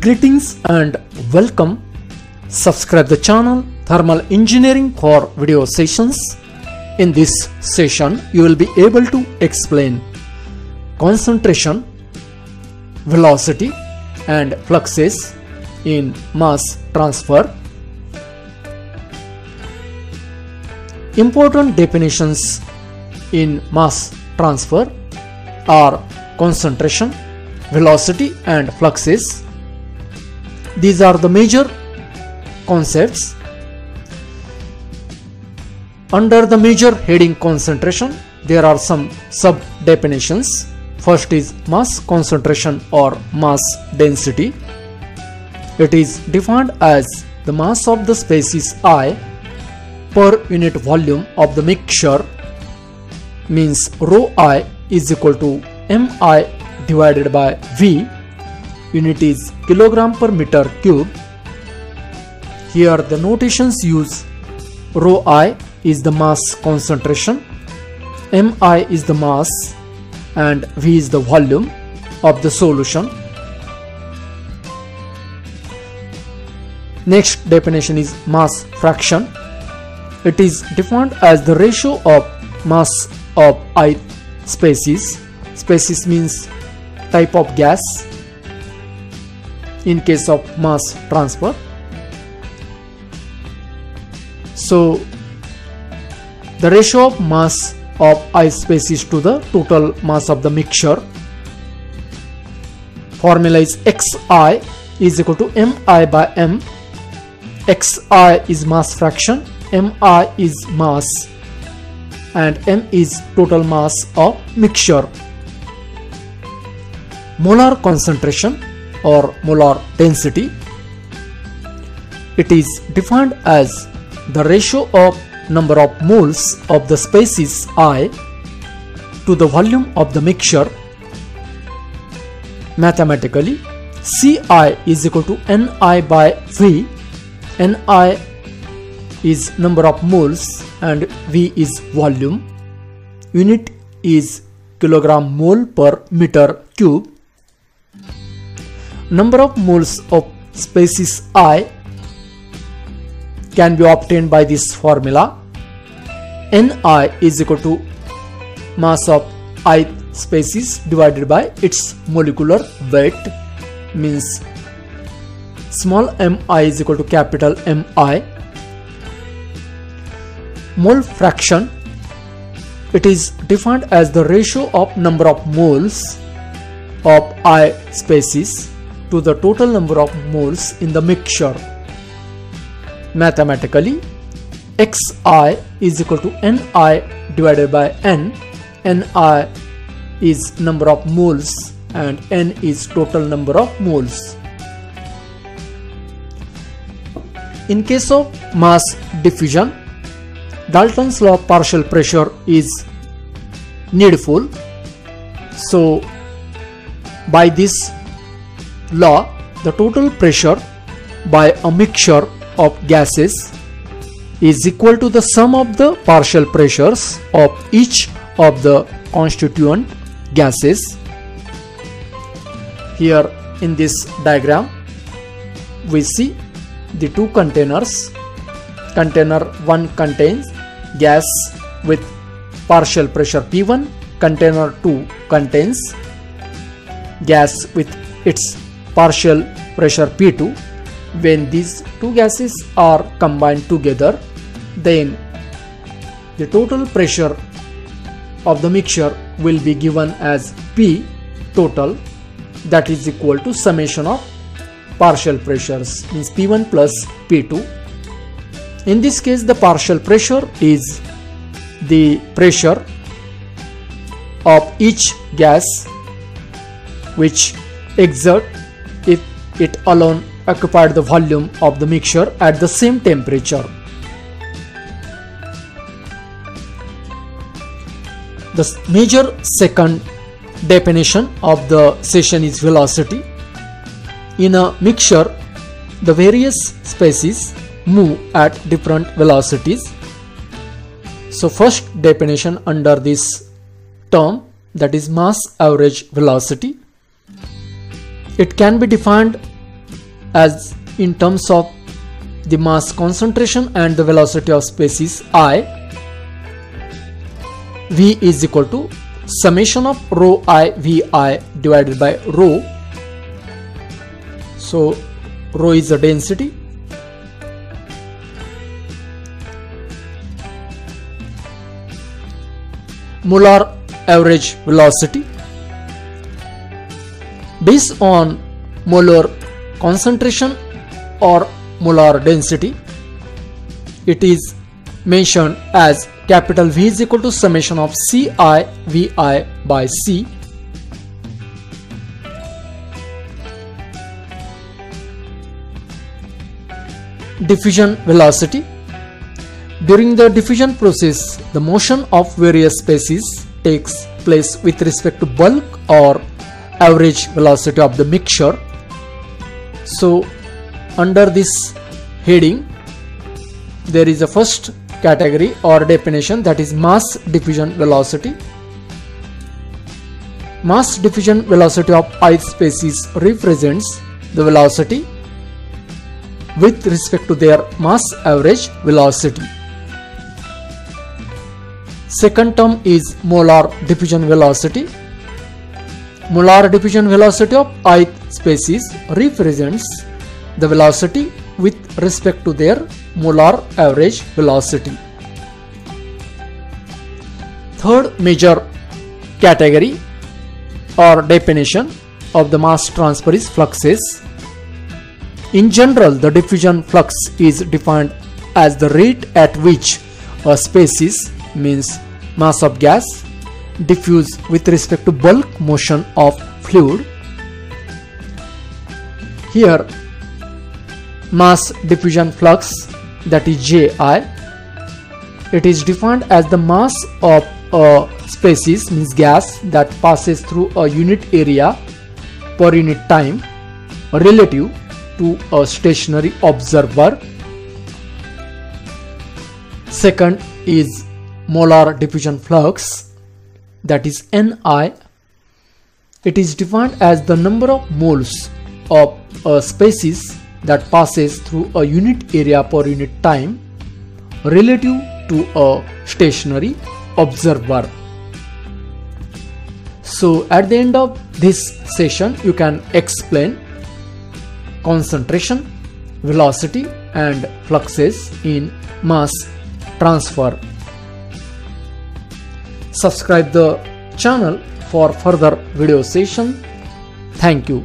Greetings and welcome. Subscribe the channel Thermal Engineering for video sessions. In this session, you will be able to explain concentration, velocity and fluxes in mass transfer. Important definitions in mass transfer are concentration, velocity and fluxes. These are the major concepts. Under the major heading concentration, there are some sub definitions. First is mass concentration or mass density. It is defined as the mass of the species I per unit volume of the mixture, means rho I is equal to mi divided by v. Unit is kilogram per meter cube. Here the notations use rho I is the mass concentration, mi is the mass and v is the volume of the solution. Next definition is mass fraction. It is defined as the ratio of mass of ith species. Species means type of gas in case of mass transfer. So the ratio of mass of ith species to the total mass of the mixture. Formula is xi is equal to mi by m. Xi is mass fraction, mi is mass and m is total mass of mixture. Molar concentration or molar density. It is defined as the ratio of number of moles of the species I to the volume of the mixture. Mathematically, Ci is equal to Ni by V. Ni is number of moles and V is volume. Unit is kilogram mole per meter cube. Number of moles of species I can be obtained by this formula. Ni is equal to mass of ith species divided by its molecular weight, means small mi is equal to capital Mi. Mole fraction. It is defined as the ratio of number of moles of I species to the total number of moles in the mixture. Mathematically, Xi is equal to Ni divided by N. Ni is number of moles and N is total number of moles. In case of mass diffusion, Dalton's law of partial pressure is needful. So by this law, the total pressure by a mixture of gases is equal to the sum of the partial pressures of each of the constituent gases. Here in this diagram, we see the two containers. Container 1 contains gas with partial pressure P1. Container 2 contains gas with its partial pressure P2. When these two gases are combined together, then the total pressure of the mixture will be given as P total, that is equal to summation of partial pressures, means P1 plus P2. In this case, the partial pressure is the pressure of each gas which exert if it alone occupied the volume of the mixture at the same temperature. The major second definition of the session is velocity. In a mixture, the various species move at different velocities. So first definition under this term, that is mass average velocity. It can be defined as in terms of the mass concentration and the velocity of species I. V is equal to summation of rho I Vi divided by rho. So rho is the density, molar average velocity. Based on molar concentration or molar density, it is mentioned as capital V is equal to summation of Ci Vi by C. Diffusion velocity. During the diffusion process, the motion of various species takes place with respect to bulk or average velocity of the mixture. So under this heading, there is a first category or definition, that is mass diffusion velocity. Mass diffusion velocity of ith species represents the velocity with respect to their mass average velocity. Second term is molar diffusion velocity. Molar diffusion velocity of ith species represents the velocity with respect to their molar average velocity. Third major category or definition of the mass transfer is fluxes. In general, the diffusion flux is defined as the rate at which a species, means mass of gas, diffuse with respect to bulk motion of fluid. Here mass diffusion flux, that is Ji, it is defined as the mass of a species, means gas, that passes through a unit area per unit time relative to a stationary observer. Second is molar diffusion flux, that is Ni. It is defined as the number of moles of a species that passes through a unit area per unit time relative to a stationary observer. So at the end of this session, you can explain concentration, velocity and fluxes in mass transfer. Subscribe the channel for further video session. Thank you.